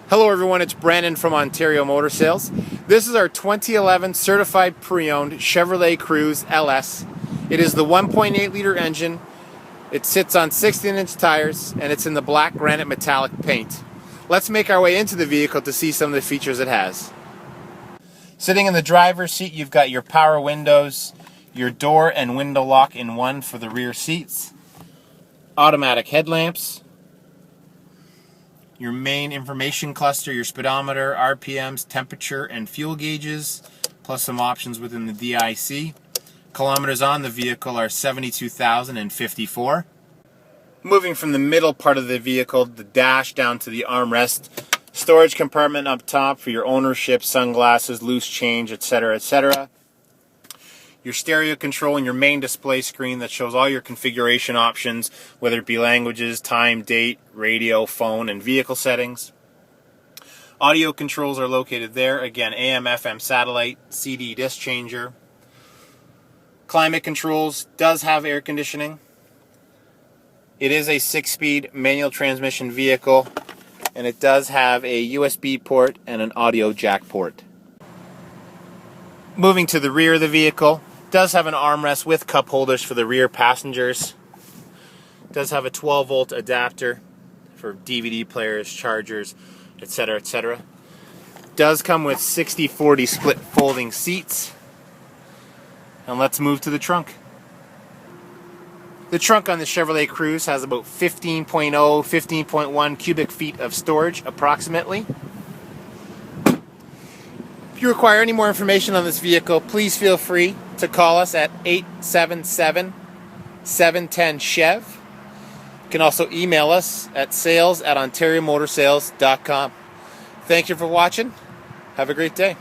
Hello everyone, it's Brandon from Ontario Motor Sales. This is our 2011 certified pre-owned Chevrolet Cruze LS. It is the 1.8 liter engine. It sits on 16-inch tires and it's in the black granite metallic paint. Let's make our way into the vehicle to see some of the features it has. Sitting in the driver's seat, you've got your power windows, your door and window lock in one for the rear seats, automatic headlamps, your main information cluster, your speedometer, RPMs, temperature, and fuel gauges, plus some options within the DIC. Kilometers on the vehicle are 72,054. Moving from the middle part of the vehicle, the dash, down to the armrest, storage compartment up top for your ownership, sunglasses, loose change, etc., etc. Your stereo control and your main display screen that shows all your configuration options, whether it be languages, time, date, radio, phone, and vehicle settings. Audio controls are located there. Again, AM, FM, satellite, CD disc changer. Climate controls, does have air conditioning. It is a 6-speed manual transmission vehicle, and it does have a USB port and an audio jack port. Moving to the rear of the vehicle, does have an armrest with cup holders for the rear passengers. Does have a 12-volt adapter for DVD players, chargers, etc., etc. Does come with 60/40 split folding seats. And let's move to the trunk. The trunk on the Chevrolet Cruze has about 15.0, 15.1 cubic feet of storage approximately. If you require any more information on this vehicle, please feel free to call us at 877-710-CHEV. You can also email us at sales@ontariomotorsales.com. Thank you for watching. Have a great day.